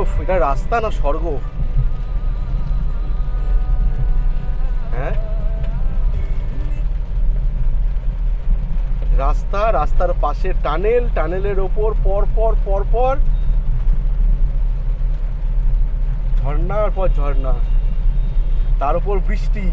ওফ, এটা রাস্তা না স্বর্গ? হ্যাঁ, রাস্তা, রাস্তার পাশে টানেল, টানেলের ওপর পর পর পর পর ঝর্ণার পর ঝর্ণা, তার উপর বৃষ্টি।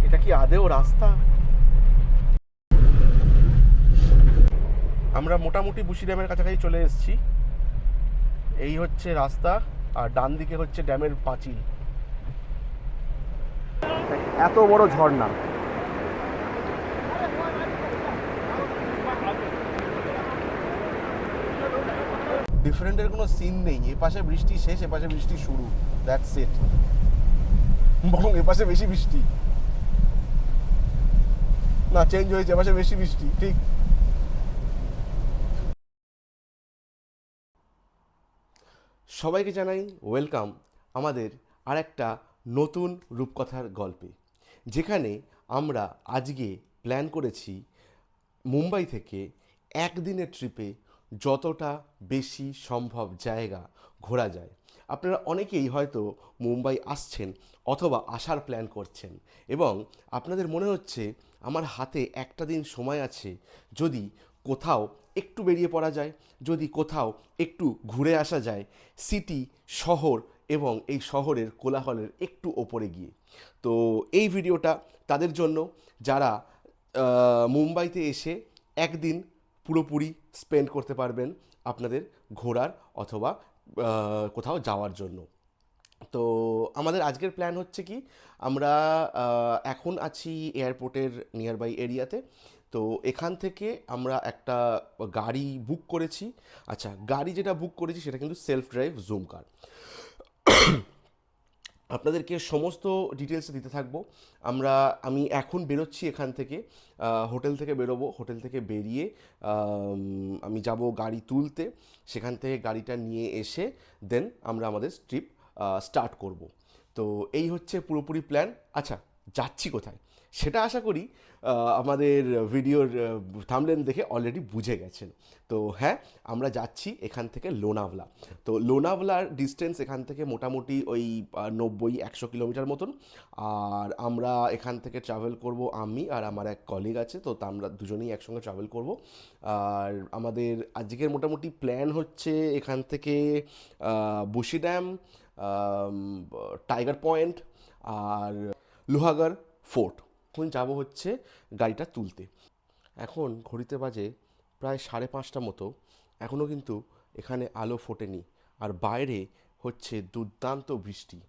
এটা কি আদেও রাস্তা? আমরা মোটামুটি বুশি ড্যামের কাছাকাছি চলে এসেছি। এই হচ্ছে রাস্তা, আর ডান দিকে হচ্ছে ড্যামের পাঁচিল। এত বড় ঝর্ণা। ডিফারেন্টের কোনো সিন নেই। এ পাশে বৃষ্টি শেষ, এ পাশে বৃষ্টি শুরু, দ্যাটস ইট। বরং এ পাশে বেশি বৃষ্টি, না চেঞ্জ হয়েছে, এ পাশে বেশি বৃষ্টি, ঠিক। সবাইকে জানাই ওয়েলকাম আমাদের আর একটা নতুন রূপকথার গল্পে, যেখানে আমরা আজকে প্ল্যান করেছি মুম্বাই থেকে একদিনের ট্রিপে যতটা বেশি সম্ভব জায়গা ঘোরা যায়। আপনারা অনেকেই হয়তো মুম্বাই আসছেন অথবা আসার প্ল্যান করছেন, এবং আপনাদের মনে হচ্ছে আমার হাতে একটা দিন সময় আছে, যদি কোথাও একটু বেরিয়ে পড়া যায়, যদি কোথাও একটু ঘুরে আসা যায়, সিটি, শহর এবং এই শহরের কোলাহলের একটু ওপরে গিয়ে। তো এই ভিডিওটা তাদের জন্য যারা মুম্বাইতে এসে একদিন পুরোপুরি স্পেন্ড করতে পারবেন আপনাদের ঘোরার অথবা কোথাও যাওয়ার জন্য। তো আমাদের আজকের প্ল্যান হচ্ছে কি, আমরা এখন আছি এয়ারপোর্টের নিয়ারবাই এরিয়াতে। তো এখান থেকে আমরা একটা গাড়ি বুক করেছি। আচ্ছা, গাড়ি যেটা বুক করেছি সেটা কিন্তু সেলফ ড্রাইভ জুম কার। আপনাদেরকে সমস্ত ডিটেলস দিতে থাকবো। আমি এখন বেরোচ্ছি এখান থেকে, হোটেল থেকে বেরোবো। হোটেল থেকে বেরিয়ে আমি যাব গাড়ি তুলতে, সেখান থেকে গাড়িটা নিয়ে এসে দেন আমরা আমাদের ট্রিপ স্টার্ট করব। তো এই হচ্ছে পুরোপুরি প্ল্যান। আচ্ছা, যাচ্ছি কোথায় সেটা আশা করি আমাদের ভিডিওর থাম্বনেল দেখে অলরেডি বুঝে গেছেন। তো হ্যাঁ, আমরা যাচ্ছি এখান থেকে লোনাভলা। তো লোনাভলার ডিস্টেন্স এখান থেকে মোটামুটি ওই 90-100 কিলোমিটার মতন। আর আমরা এখান থেকে ট্রাভেল করব, আমি আর আমার এক কলিগ আছে, তো আমরা দুজনেই একসঙ্গে ট্রাভেল করব। আর আমাদের আজকের মোটামুটি প্ল্যান হচ্ছে এখান থেকে বুশি ড্যাম, টাইগার পয়েন্ট আর লোহাগড় ফোর্ট এখন যাব হচ্ছে গাড়িটা তুলতে। এখন ঘড়িতে বাজে প্রায় 5:30 মতো, এখনও কিন্তু এখানে আলো ফোটেনি, আর বাইরে হচ্ছে দুর্দান্ত বৃষ্টি।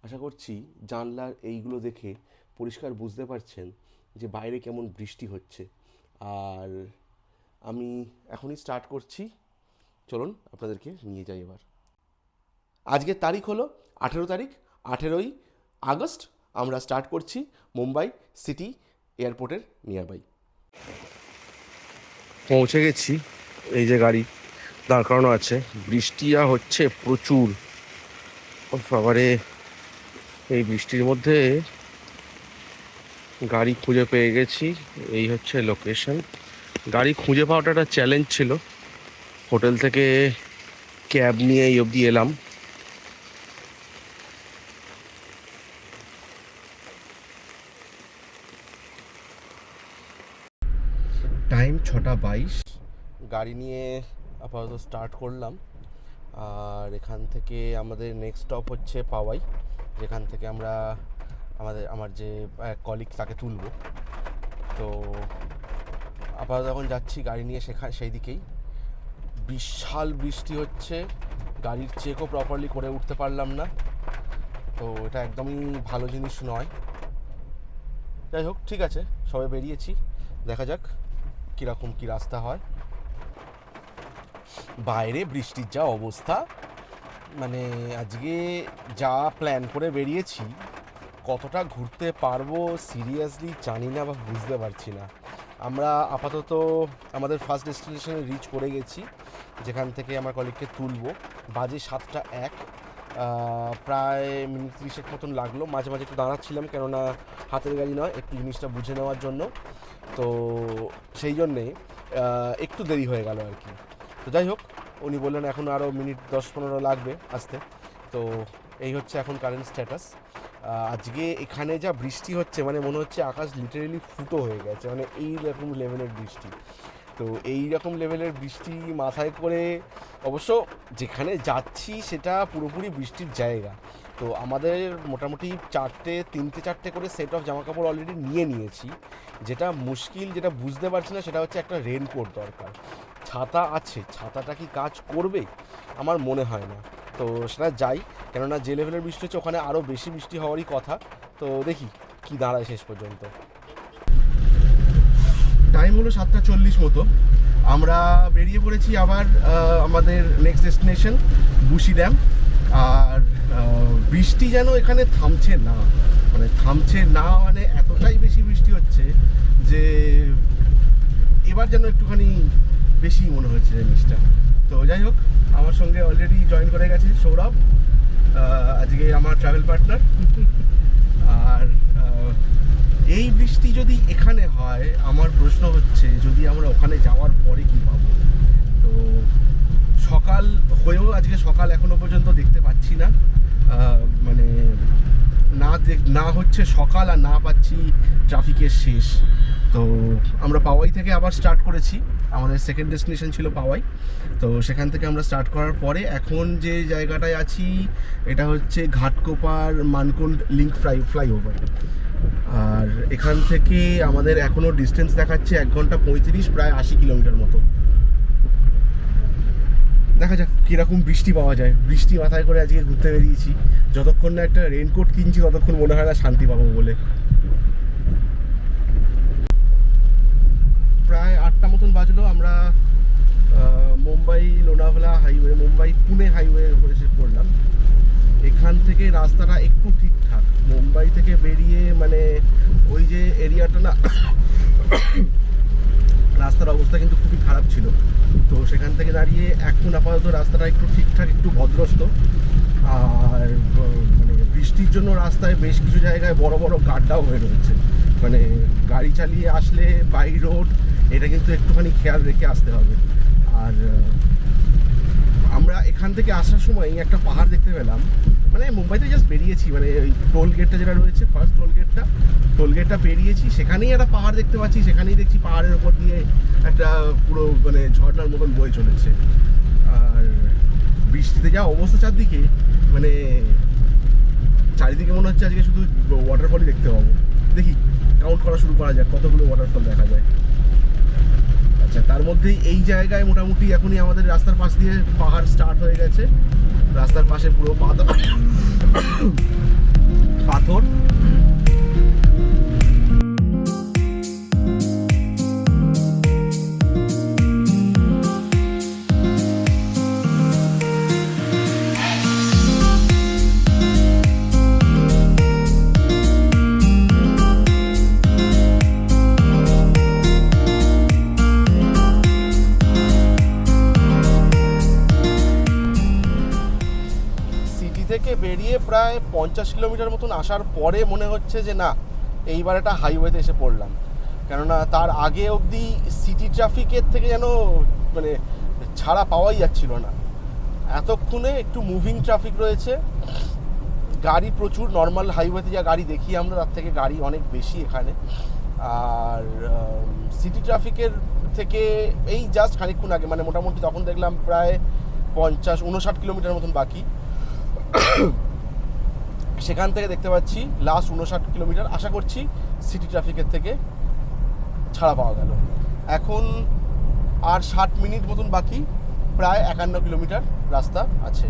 আশা করছি জানলার এইগুলো দেখে পরিষ্কার বুঝতে পারছেন যে বাইরে কেমন বৃষ্টি হচ্ছে। আর আমি এখনই স্টার্ট করছি, চলুন আপনাদেরকে নিয়ে যাই এবার। আজকের তারিখ হলো 18 তারিখ, 18ই আগস্ট। আমরা স্টার্ট করছি মুম্বাই সিটি এয়ারপোর্টের নিয়ারবাই। পৌঁছে গেছি, এই যে গাড়ি দাঁড় করানো আছে। বৃষ্টি হচ্ছে প্রচুর, বাবারে। এই বৃষ্টির মধ্যে গাড়ি খুঁজে পেয়ে গেছি। এই হচ্ছে লোকেশন। গাড়ি খুঁজে পাওয়াটা একটা চ্যালেঞ্জ ছিল। হোটেল থেকে ক্যাব নিয়ে এই অবধি এলাম। টাইম 6:22। গাড়ি নিয়ে আপাতত স্টার্ট করলাম। আর এখান থেকে আমাদের নেক্সট স্টপ হচ্ছে পাওয়াই, যেখান থেকে আমরা আমার যে কলিগ তাকে তুলব। তো আপাতত এখন যাচ্ছি গাড়ি নিয়ে সেই দিকেই। বিশাল বৃষ্টি হচ্ছে, গাড়ির চেকও প্রপারলি করে উঠতে পারলাম না। তো এটা একদমই ভালো জিনিস নয়। যাই হোক, ঠিক আছে, সবাই বেরিয়েছি, দেখা যাক কীরকম কী রাস্তা হয়। বাইরে বৃষ্টির যা অবস্থা, মানে আজকে যা প্ল্যান করে বেরিয়েছি, কতটা ঘুরতে পারবো সিরিয়াসলি জানি না বা বুঝতে পারছি না। আমরা আপাতত আমাদের ফার্স্ট ডেস্টিনেশনে রিচ করে গেছি, যেখান থেকে আমার কলিগকে তুলবো। বাজে 7:01। প্রায় মিনিট 30 মতন লাগলো। মাঝে মাঝে একটু দাঁড়াচ্ছিলাম, কেননা হাতের গাড়ি নয়, একটু জিনিসটা বুঝে নেওয়ার জন্য। তো সেই জন্যে একটু দেরি হয়ে গেল আর কি। তো যাই হোক, উনি বললেন এখন আরও মিনিট 10-15 লাগবে আসতে। তো এই হচ্ছে এখন কারেন্ট স্ট্যাটাস। আজকে এখানে যা বৃষ্টি হচ্ছে, মানে মনে হচ্ছে আকাশ লিটারেলি ফুটো হয়ে গেছে, মানে এই রকম লেভেলের বৃষ্টি। তো এই রকম লেভেলের বৃষ্টি মাথায় করে অবশ্য যেখানে যাচ্ছি সেটা পুরোপুরি বৃষ্টির জায়গা। তো আমাদের মোটামুটি 3-4টে করে সেট অফ জামাকাপড় অলরেডি নিয়েছি। যেটা মুশকিল, যেটা বুঝতে পারছি না, সেটা হচ্ছে একটা রেনকোট দরকার। ছাতা আছে, ছাতাটা কি কাজ করবে? আমার মনে হয় না। তো সেটা যাই, কেননা যে লেভেলের বৃষ্টি হচ্ছে ওখানে আরও বেশি বৃষ্টি হওয়ারই কথা। তো দেখি কি দাঁড়ায় শেষ পর্যন্ত। টাইম হলো 7:40 মতো। আমরা বেরিয়ে পড়েছি আবার আমাদের নেক্সট ডেস্টিনেশন বুশি ড্যাম। আর বৃষ্টি যেন এখানে থামছে না, মানে এতটাই বেশি বৃষ্টি হচ্ছে যে এবার যেন একটুখানি বেশি মনে হচ্ছে জিনিসটা। তো যাই হোক, আমার সঙ্গে অলরেডি জয়েন করে গেছে সৌরভ, আজকে আমার ট্রাভেল পার্টনার। আর এই বৃষ্টি যদি এখানে হয়, আমার প্রশ্ন হচ্ছে যদি আমরা ওখানে যাওয়ার পরে কি পাবো। তো সকাল হয়েও আজকে সকাল এখনো পর্যন্ত দেখতে পাচ্ছি না, মানে না হচ্ছে সকাল আর না পাচ্ছি ট্রাফিকের শেষ। তো আমরা পাওয়াই থেকে আবার স্টার্ট করেছি, আমাদের সেকেন্ড ডেস্টিনেশন ছিল পাওয়াই। তো সেখান থেকে আমরা স্টার্ট করার পরে এখন যে জায়গাটায় আছি এটা হচ্ছে ঘাটকোপার মানকুন্ড লিঙ্ক ফ্লাইওভার। আর এখান থেকে আমাদের এখনও ডিস্টেন্স দেখাচ্ছে 1 ঘন্টা 35, প্রায় 80 কিলোমিটার মতো। দেখা যাক কীরকম বৃষ্টি পাওয়া যায়। বৃষ্টি মাথায় করে আজকে ঘুরতে বেরিয়েছি, যতক্ষণ না একটা রেনকোট কিনছি ততক্ষণ মনে হয় না শান্তি পাবো বলে। প্রায় 8টা মতন বাজলো, আমরা মুম্বাই লোনাভালা হাইওয়ে, মুম্বাই পুনে হাইওয়ের উপরে এসে পড়লাম। এখান থেকে রাস্তাটা একটু ঠিকঠাক, মুম্বাই থেকে বেরিয়ে মানে ওই যে এরিয়াটা না, রাস্তার অবস্থা কিন্তু খুবই খারাপ ছিল। তো সেখান থেকে দাঁড়িয়ে এখন আপাতত রাস্তাটা একটু ঠিকঠাক, একটু ভদ্রস্ত। আর মানে বৃষ্টির জন্য রাস্তায় বেশ কিছু জায়গায় বড় বড় গাড্ডাও হয়ে রয়েছে, মানে গাড়ি চালিয়ে আসলে বাই রোড এটা কিন্তু একটুখানি খেয়াল রেখে আসতে হবে। আর আমরা এখান থেকে আসার সময় একটা পাহাড় দেখতে পেলাম, মানে মুম্বাইতে জাস্ট বেরিয়েছি, মানে ওই টোল গেটটা যেটা রয়েছে, ফার্স্ট টোল গেটটা পেরিয়েছি, সেখানেই একটা পাহাড় দেখতে পাচ্ছি। সেখানেই দেখছি পাহাড়ের ওপর দিয়ে একটা পুরো মানে ঝর্ণার মতন বয়ে চলেছে। আর বৃষ্টিতে যা অবস্থা চারদিকে, মানে চারিদিকে মনে হচ্ছে আজকে শুধু ওয়াটারফলই দেখতে পাবো। দেখি কাউন্ট করা শুরু করা যাক কতগুলো ওয়াটারফল দেখা যায়। আচ্ছা, তার মধ্যেই এই জায়গায় মোটামুটি এখনই আমাদের রাস্তার পাশ দিয়ে পাহাড় স্টার্ট হয়ে গেছে। রাস্তার পাশে পুরো পাথর। থেকে বেরিয়ে প্রায় 50 কিলোমিটার মতন আসার পরে মনে হচ্ছে যে না, এইবার একটা হাইওয়েতে এসে পড়লাম। কেননা তার আগে অবধি সিটি ট্রাফিকের থেকে যেন মানে ছাড়া পাওয়াই যাচ্ছিল না। এতক্ষণে একটু মুভিং ট্রাফিক রয়েছে, গাড়ি প্রচুর। নর্মাল হাইওয়েতে যা গাড়ি দেখি আমরা, তার থেকে গাড়ি অনেক বেশি এখানে। আর সিটি ট্রাফিকের থেকে এই জাস্ট খানিকক্ষণ আগে, মানে মোটামুটি তখন দেখলাম প্রায় 50-59 কিলোমিটার মতন বাকি। সেখান থেকে দেখতে পাচ্ছি লাস্ট 59 কিলোমিটার। আশা করছি সিটি ট্রাফিকের থেকে ছাড়া পাওয়া গেল। এখন আর 60 মিনিট মতন বাকি, প্রায় 51 কিলোমিটার রাস্তা আছে।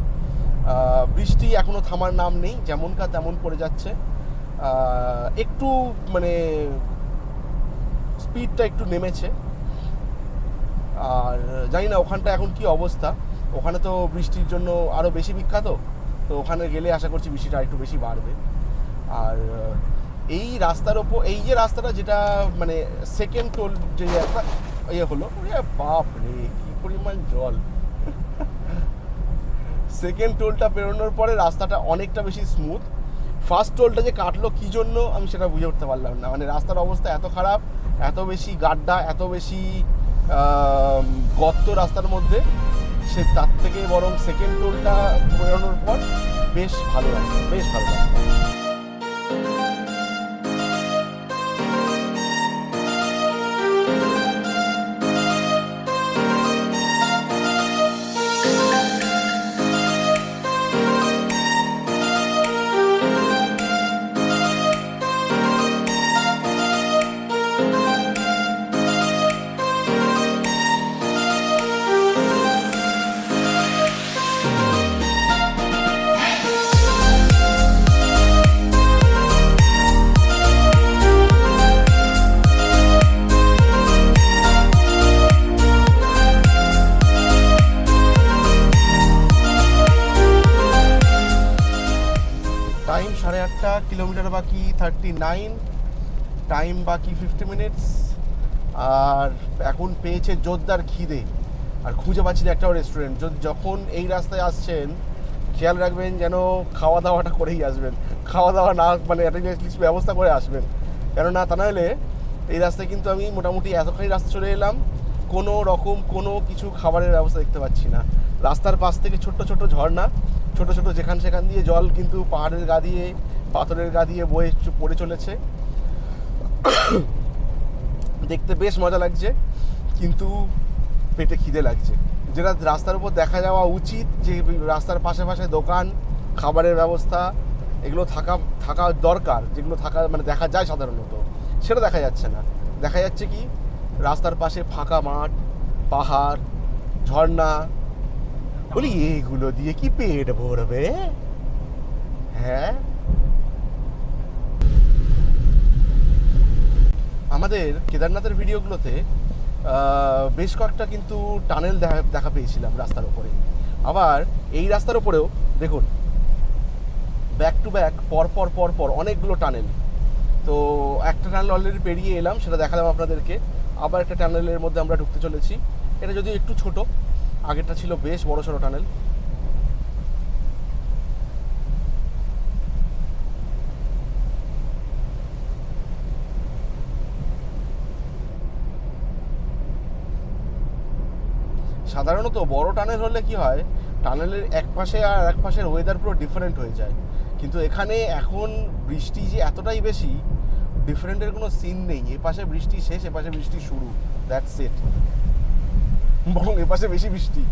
বৃষ্টি এখনও থামার নাম নেই, যেমনকার তেমন পড়ে যাচ্ছে। একটু মানে স্পিডটা একটু নেমেছে। আর জানি না ওখানটা এখন কি অবস্থা। ওখানে তো বৃষ্টির জন্য আরও বেশি বিখ্যাত, তো ওখানে গেলে আশা করছি বৃষ্টিটা একটু বেশি বাড়বে। আর এই রাস্তার ওপর, এই যে রাস্তাটা যেটা মানে সেকেন্ড টোল যে একটা ইয়ে হলো, বাপ রে কি পরিমাণ জল! সেকেন্ড টোলটা পেরোনোর পরে রাস্তাটা অনেকটা বেশি স্মুথ। ফার্স্ট টোলটা যে কাটলো কী জন্য আমি সেটা বুঝে উঠতে পারলাম না, মানে রাস্তার অবস্থা এত খারাপ, এত বেশি গাড্ডা, এত বেশি গর্ত রাস্তার মধ্যে, সে তার থেকে বরং সেকেন্ড টোলটা বেরোনোর পর বেশ ভালো রাস্তা, বেশ ভালো রাস্তা। টাইম 8:30, কিলোমিটার বাকি 39, টাইম বাকি 50 মিনিটস। আর এখন পেয়েছে জোরদার খিদে, আর খুঁজে পাচ্ছি না একটাও রেস্টুরেন্ট। যখন এই রাস্তায় আসছেন খেয়াল রাখবেন যেন খাওয়া দাওয়াটা করেই আসবেন, খাওয়া দাওয়া না মানে অ্যাটলিস্ট ব্যবস্থা করে আসবেন, কেননা তা নাহলে এই রাস্তায় কিন্তু আমি মোটামুটি এতখানি রাস্তা চলে এলাম, কোনো রকম কোনো কিছু খাবারের ব্যবস্থা দেখতে পাচ্ছি না। রাস্তার পাশ থেকে ছোট্ট ছোট্ট ঝর্ণা, ছোট ছোট যেখান সেখান দিয়ে জল কিন্তু পাহাড়ের গা দিয়ে, পাথরের গা দিয়ে বয়ে পড়ে চলেছে। দেখতে বেশ মজা লাগছে, কিন্তু পেটে খিদে লাগছে। যেটা রাস্তার উপর দেখা যাওয়া উচিত, যে রাস্তার পাশে পাশে দোকান, খাবারের ব্যবস্থা, এগুলো থাকা দরকার, যেগুলো মানে দেখা যায় সাধারণত, সেটা দেখা যাচ্ছে না। দেখা যাচ্ছে কি রাস্তার পাশে ফাঁকা মাঠ, পাহাড়, ঝর্ণা। বলি এগুলো দিয়ে কি পেট ভরবে? হ্যাঁ, আমাদের কেদারনাথের ভিডিওগুলোতে বেশ কয়েকটা কিন্তু টানেল দেখা পেয়েছিলাম রাস্তার ওপরে। আবার এই রাস্তার ওপরেও দেখুন ব্যাক টু ব্যাক পর অনেকগুলো টানেল। তো একটা টানেল অলরেডি পেরিয়ে এলাম, সেটা দেখালাম আপনাদেরকে। আবার একটা টানেলের মধ্যে আমরা ঢুকতে চলেছি। এটা যদিও একটু ছোট, আগেরটা ছিল বেশ বড় সড়ো টানেল। সাধারণত বড় টানেল হলে কি হয়, টানেলের এক পাশে আর এক পাশের ওয়েদার পুরো ডিফারেন্ট হয়ে যায়, কিন্তু এখানে এখন বৃষ্টি যে এতটাই বেশি, ডিফারেন্টের কোনো সিন নেই। এপাশে বৃষ্টি শেষ, এপাশে বৃষ্টি শুরু, দ্যাটস ইট। বরং এপাশে বেশি বৃষ্টি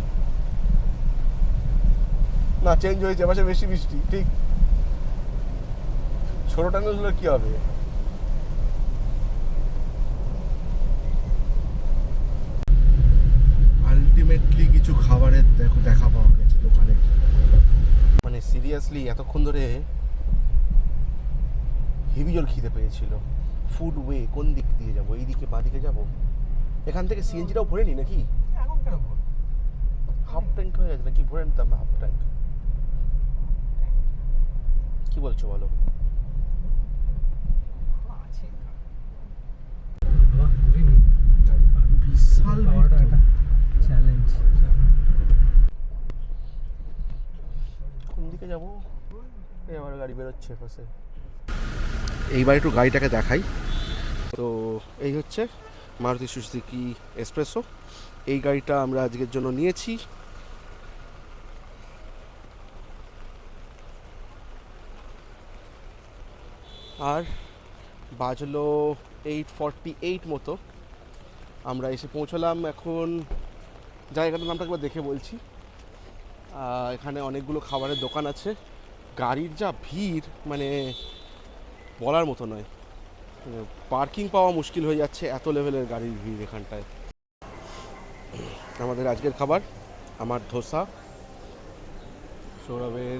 না, চেঞ্জ হয়েছে, এপাশে বেশি বৃষ্টি। ঠিক ছোট টানেল হলে কি হবে? আলটিমেটলি কিছু খাবারের দেখা পাওয়া গেছে দোকানে। মানে সিরিয়াসলি এতক্ষণ ধরে হেভি জোর খিদে পেয়েছিল। ফুড ওয়ে কোন দিক দিয়ে যাবো? এই দিকে, বাঁ দিকে যাবো? এখান থেকে সিএনজিটাও ভরে নি নাকি? এখন কেন ভোর? হাফ ট্যাঙ্ক হয়ে গেছে নাকি? ভরে নিতাম হাফ ট্যাঙ্ক। কি বলছো বলো? আছে বিশাল চ্যালেঞ্জ। কোন দিকে যাবো? এবার গাড়ি বেরোচ্ছে পাশে। এইবার একটু গাড়িটাকে দেখাই। তো এই হচ্ছে মারুতি সুজুকি এক্সপ্রেসো। এই গাড়িটা আমরা আজকের জন্য নিয়েছি। আর বাজলো 8:48 মতো। আমরা এসে পৌঁছলাম। এখন জায়গাটার নামটা একবার দেখে বলছি। এখানে অনেকগুলো খাবারের দোকান আছে। গাড়ির যা ভিড়, মানে বলার মতো নয়, পার্কিং পাওয়া মুশকিল হয়ে যাচ্ছে, এত লেভেলের গাড়ির ভিড় এখানটায়। আমাদের আজকের খাবার, আমার ধোসা, সৌরভের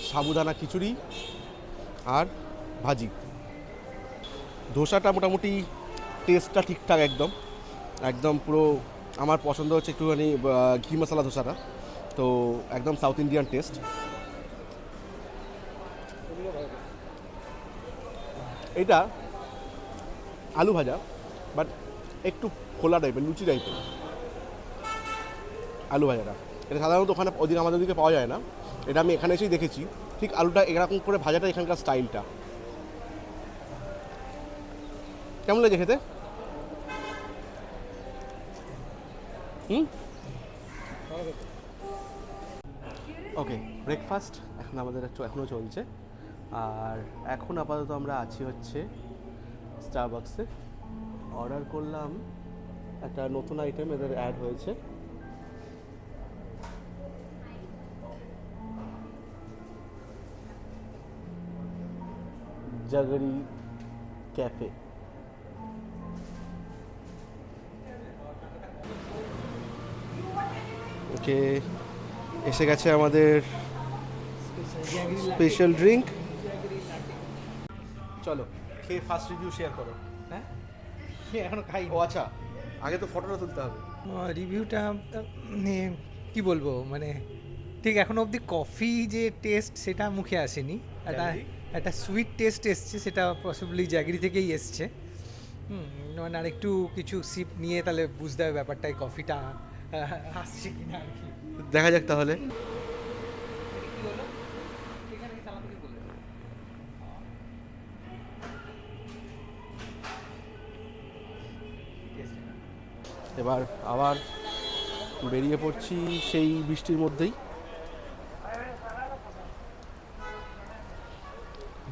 সাবুদানা খিচুড়ি আর ভাজি। ধোসাটা মোটামুটি টেস্টটা ঠিকঠাক, একদম একদম পুরো আমার পছন্দ হচ্ছে একটুখানি ঘি মশলা ধোসাটা, তো একদম সাউথ ইন্ডিয়ান টেস্ট। এটা আলু ভাজা, বাট একটু খোলা টাইপের, লুচি টাইপের আলু ভাজাটা। এটা সাধারণত ওখানে ওদিকে আমাদের ওদিকে পাওয়া যায় না, এটা আমি এখানে এসেই দেখেছি। ঠিক আলুটা এরকম করে ভাজাটা এখানকার স্টাইলটা। কেমন লাগে খেতে? ওকে, ব্রেকফাস্ট এখন আমাদের এখনও চলছে। আর এখন আপাতত আমরা আছি হচ্ছে স্টারবাক্সে। অর্ডার করলাম একটা নতুন আইটেম, এদের অ্যাড হয়েছে। জাগরি ক্যাফে। ওকে, এসে গেছে আমাদের স্পেশাল ড্রিঙ্ক। চলো খেয়ে ফার্স্ট রিভিউ শেয়ার করো। হ্যাঁ এখনো খাই। ও আচ্ছা, আগে তো ফটোটা তুলতে হবে। রিভিউটা কি বলবো, মানে ঠিক এখনো অবধি কফি যে টেস্ট সেটা মুখে আসেনি। Jaggery? একটা সুইট টেস্ট এসছে, সেটা পসিবলি জ্যাগরি থেকেই এসছে। মানে আর একটু কিছু সিপ নিয়ে তাহলে বুঝতে হবে ব্যাপারটাই কফিটা আসছে কিনা আর কি। দেখা যাক তাহলে। এবার আবার বেরিয়ে পড়ছি সেই বৃষ্টির মধ্যেই।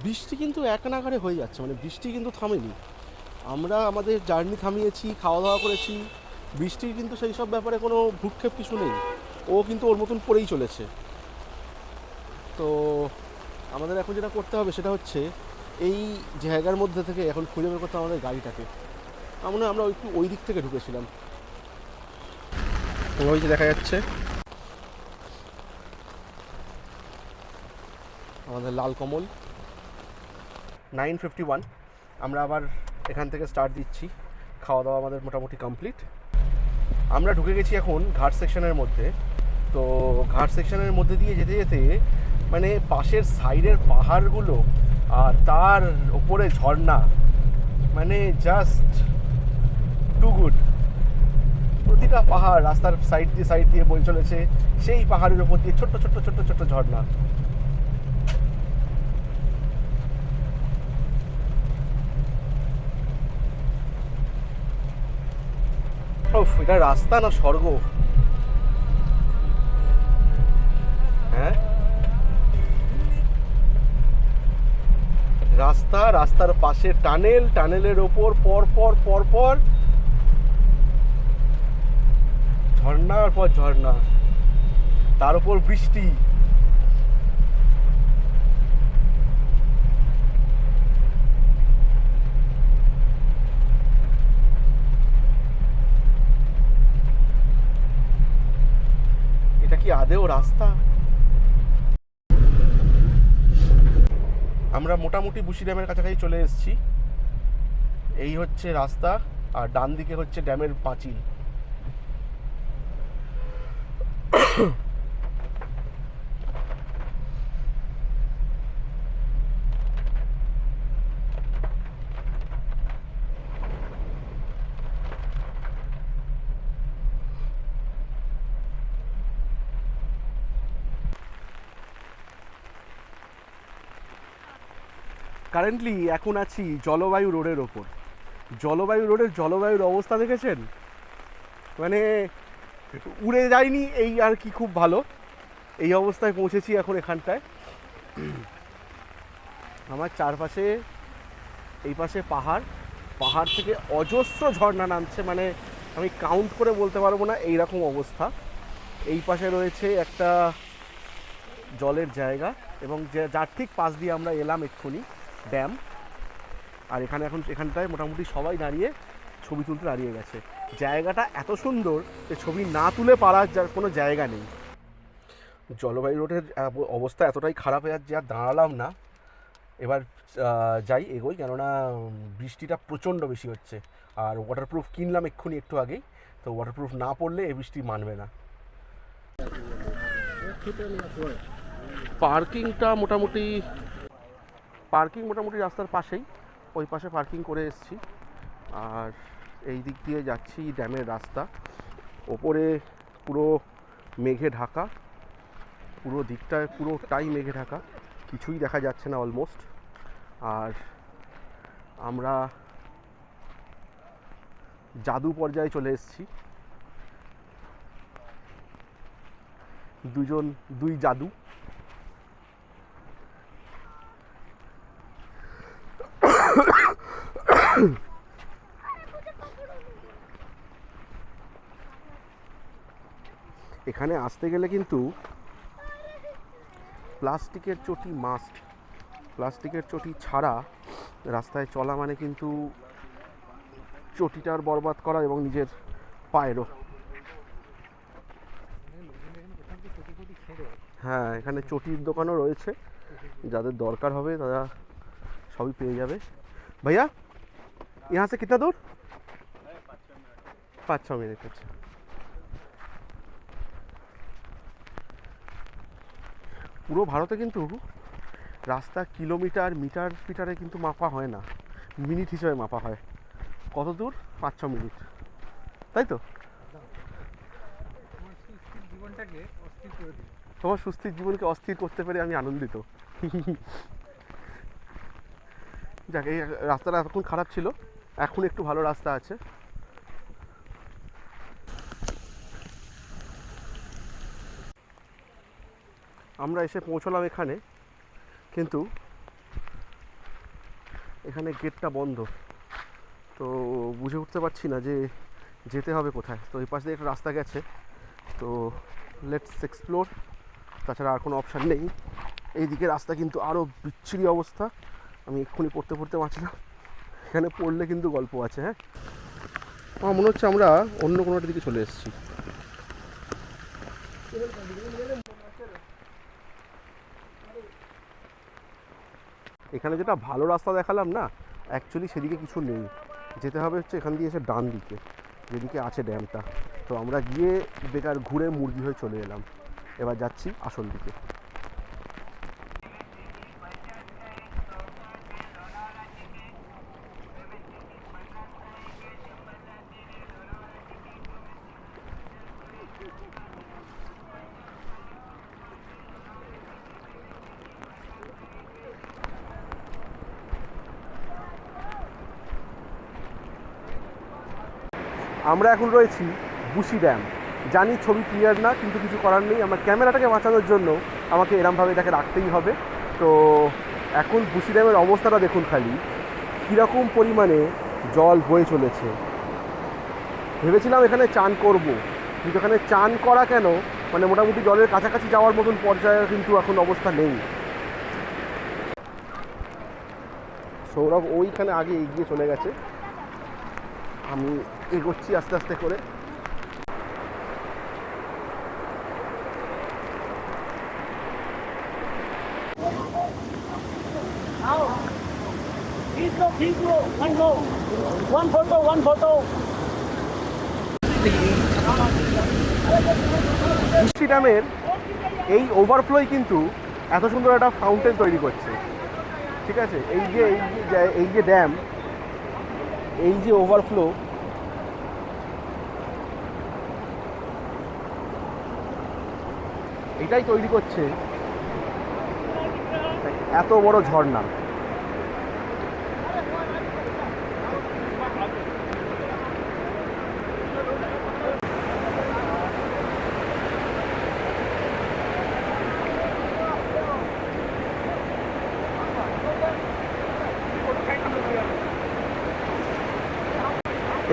বৃষ্টি কিন্তু এক নাগাড়ে হয়ে যাচ্ছে, মানে বৃষ্টি কিন্তু থামেনি। আমরা আমাদের জার্নি থামিয়েছি, খাওয়া দাওয়া করেছি, বৃষ্টির কিন্তু সেই সব ব্যাপারে কোনো ভ্রুক্ষেপ কিছু নেই। ও কিন্তু ওর মতন করেই চলেছে। তো আমাদের এখন যেটা করতে হবে সেটা হচ্ছে এই জায়গার মধ্যে থেকে এখন খুঁজে বের করতে হবে আমাদের গাড়িটাকে। আমরা একটু ওই দিক থেকে ঢুকেছিলাম। ওই যে দেখা যাচ্ছে আমাদের লাল কমল। 9:51 আমরা আবার এখান থেকে স্টার্ট দিচ্ছি। খাওয়া দাওয়া আমাদের মোটামুটি কমপ্লিট। আমরা ঢুকে গেছি এখন ঘাট সেকশনের মধ্যে। তো ঘাট সেকশনের মধ্যে দিয়ে যেতে যেতে মানে পাশের সাইডের পাহাড়গুলো আর তার ওপরে ঝর্ণা, মানে জাস্ট টু গুড। প্রতিটা পাহাড় রাস্তার সাইড দিয়ে বয়ে চলেছে, সেই পাহাড়ের ওপর দিয়ে ছোট্ট ছোট্ট ছোট্ট ছোট্ট ঝর্ণা। এটা রাস্তা না স্বর্গ? হ্যাঁ, রাস্তার পাশে টানেলের ওপর পর ঝর্ণার পর ঝর্ণা, তার উপর বৃষ্টি। এটা কি আদেও রাস্তা? আমরা মোটামুটি বুশি ড্যামের কাছাকাছি চলে এসেছি। এই হচ্ছে রাস্তা, আর ডান দিকে হচ্ছে ড্যামের পাঁচিল। কারেন্টলি এখন আছি জলবায়ু রোডের ওপর। জলবায়ুর অবস্থা দেখেছেন? মানে উড়ে যায়নি এই আর কি, খুব ভালো। এই অবস্থায় পৌঁছেছি এখন এখানটায়। আমার চারপাশে, এই পাশে পাহাড় থেকে অজস্র ঝর্ণা নামছে, মানে আমি কাউন্ট করে বলতে পারবো না, এই রকম অবস্থা। এই পাশে রয়েছে একটা জলের জায়গা, এবং যার ঠিক পাশ দিয়ে আমরা এলাম এক্ষুনি ড্যাম। আর এখানটায় মোটামুটি সবাই দাঁড়িয়ে ছবি তুলতে দাঁড়িয়ে গেছে। জায়গাটা এত সুন্দর যে ছবি না তুলে পারার যার কোনো জায়গা নেই। জলবায়ু রোডের অবস্থা এতটাই খারাপ হয়ে যাচ্ছে, আর দাঁড়ালাম না। এবার এগোই, কেননা বৃষ্টিটা প্রচণ্ড বেশি হচ্ছে। আর ওয়াটারপ্রুফ কিনলাম এক্ষুনি একটু আগেই, তো ওয়াটারপ্রুফ না পড়লে এই বৃষ্টি মানবে না। পার্কিং মোটামুটি রাস্তার পাশেই, ওই পাশে পার্কিং করে এসেছি। আর এই দিক দিয়ে যাচ্ছি ড্যামের রাস্তা। ওপরে পুরো মেঘে ঢাকা, পুরো দিকটায় পুরোটাই মেঘে ঢাকা, কিছুই দেখা যাচ্ছে না অলমোস্ট। আর আমরা জাদু পর্যায়ে চলে এসেছি, দুই জাদু। এখানে আসতে গেলে কিন্তু প্লাস্টিকের চটি মাস্ট, প্লাস্টিকের চটি ছাড়া রাস্তায় চলা মানে কিন্তু চটিটার বরবাদ করা এবং নিজের পায়েরও। হ্যাঁ, এখানে চটির দোকানও রয়েছে, যাদের দরকার হবে তারা সবই পেয়ে যাবে। ভাইয়া यहाँ से कितना दूर? 5-6 मिनट। अच्छा, পুরো ভারতে কিন্তু রাস্তা কিলোমিটার মিটার ফিটারে কিন্তু মাপা হয় না, মিনিট হিসেবে মাপা হয়। কত দূর? 5-6 মিনিট, তাই তো? তোমার সুস্থির জীবনকে অস্থির করতে পেরে আমি আনন্দিত। যাক, এই রাস্তাটা এতক্ষণ খারাপ ছিল, এখন একটু ভালো রাস্তা আছে। আমরা এসে পৌঁছলাম এখানে, কিন্তু এখানে গেটটা বন্ধ, তো বুঝে উঠতে পারছি না যে যেতে হবে কোথায়। তো এই পাশ দিয়ে একটা রাস্তা গেছে, তো লেটস এক্সপ্লোর, তাছাড়া আর কোনো অপশান নেই। এইদিকে রাস্তা কিন্তু আরও বিচ্ছিরি অবস্থা, আমি এক্ষুনি পড়তে বাঁচলাম। এখানে পড়লে কিন্তু গল্প আছে। হ্যাঁ, আমার মনে হচ্ছে আমরা অন্য কোনো একটা দিকে চলে এসেছি। এখানে যেটা ভালো রাস্তা দেখালাম না, অ্যাকচুয়ালি সেদিকে কিছু নেই, যেতে হবে হচ্ছে এখান দিয়ে এসে ডান দিকে, যেদিকে আছে ড্যামটা। তো আমরা গিয়ে বেকার ঘুরে মুরগি হয়ে চলে এলাম, এবার যাচ্ছি আসল দিকে। আমরা এখন রয়েছি বুশি ড্যাম। জানি ছবি ক্লিয়ার না, কিন্তু কিছু করার নেই, আমার ক্যামেরাটাকে বাঁচানোর জন্য আমাকে এরমভাবে এটাকে রাখতেই হবে। তো এখন বুশি ড্যামের অবস্থাটা দেখুন খালি, কীরকম পরিমাণে জল বয়ে চলেছে। ভেবেছিলাম এখানে চান করব, কিন্তু এখানে চান করা কেন, মানে মোটামুটি জলের কাছাকাছি যাওয়ার মতন পর্যায়ে কিন্তু এখন অবস্থা নেই। সৌরভ ওইখানে আগে এগিয়ে চলে গেছে, আমি এগোচ্ছি আস্তে আস্তে করে। বুশি ড্যামের এই ওভারফ্লোই কিন্তু এত সুন্দর একটা ফাউন্টেন তৈরি করছে। ঠিক আছে, এই যে ড্যাম, এই যে ওভারফ্লো, এটাই তৈরি করছে এত বড় ঝর্ণা।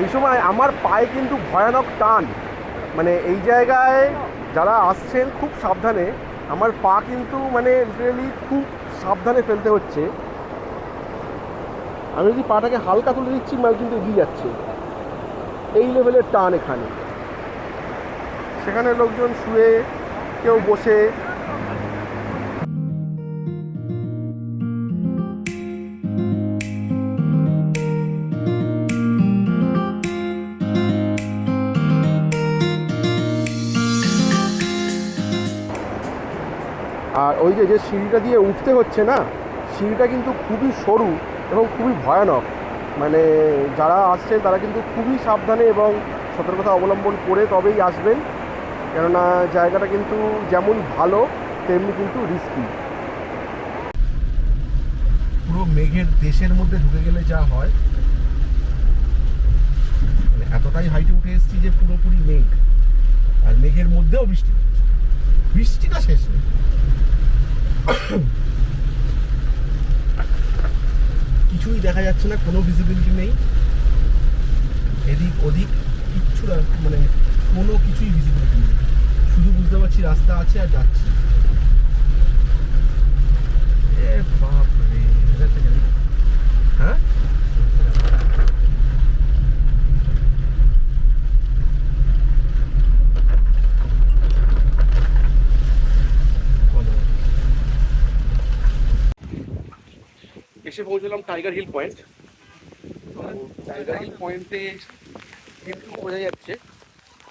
এই সময় আমার পায়ে কিন্তু ভয়ানক টান, মানে এই জায়গায় যারা আসছেন খুব সাবধানে, আমার পা কিন্তু মানে লিটারালি খুব সাবধানে ফেলতে হচ্ছে। আমি যদি পাটাকে হালকা তুলে দিচ্ছি, মাল কিন্তু এগিয়ে যাচ্ছে, এই লেভেলের টান এখানে। সেখানে লোকজন শুয়ে, কেউ বসে। আর ওই যে সিঁড়িটা দিয়ে উঠতে হচ্ছে না, সিঁড়িটা কিন্তু খুবই সরু এবং খুবই ভয়ানক। মানে যারা আসছেন তারা কিন্তু খুবই সাবধানে এবং সতর্কতা অবলম্বন করে তবেই আসবেন। কেননা জায়গাটা কিন্তু যেমন ভালো তেমনি কিন্তু রিস্কি। পুরো মেঘের দেশের মধ্যে ঢুকে গেলে যা হয়, মানে এতটাই হাইটে উঠে এসেছি যে পুরোপুরি মেঘ, আর মেঘের মধ্যেও বৃষ্টি হচ্ছে। বৃষ্টিটা শেষ নেই। কিছুই দেখা যাচ্ছে না, কোনো ভিজিবিলিটি নেই, এদিক ওদিক কিচ্ছু মানে কোনো কিছুই ভিজিবিলিটি নেই। শুধু বুঝতে পারছি রাস্তা আছে আর যাচ্ছি। এ বাপ রে, হ্যাঁ এসে পৌঁছলাম টাইগার হিল পয়েন্ট। টাইগার হিল পয়েন্টে কিন্তু বোঝা যাচ্ছে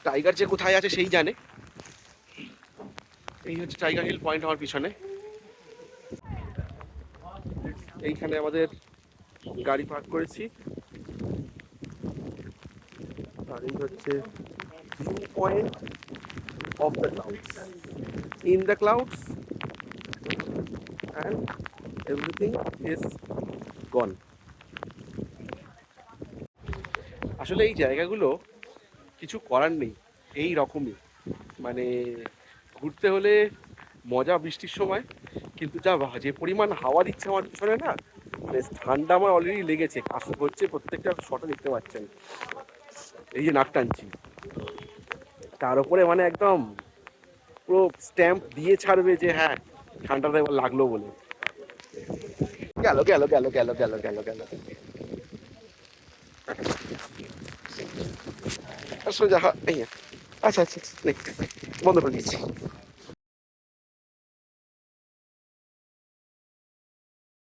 টাইগার যে কোথায় আছে সেই জানে। এই হচ্ছে টাইগার হিল পয়েন্ট আমার পিছনে। এইখানে আমাদের গাড়ি পার্ক করেছি, আর এই হচ্ছে view point of the clouds, in the clouds and everything is গন। আসলে এই জায়গাগুলো কিছু করার নেই, এই রকমই মানে ঘুরতে হলে মজা বৃষ্টির সময়, কিন্তু যে পরিমাণ হাওয়া দিচ্ছে আমার পিছনে না, মানে ঠান্ডা আমার অলরেডি লেগেছে, কাশি হচ্ছে, প্রত্যেকটা শটে দেখতে পাচ্ছেন, এই যে নাক টানছি তার উপরে মানে একদম পুরো স্ট্যাম্প দিয়ে ছাড়বে যে হ্যাঁ ঠান্ডাটা এবার লাগলো বলে। গেল গেল গেল গেল গেল গেল গেল সোজা। এই আচ্ছা আচ্ছা, বন্ধ করে দিচ্ছি।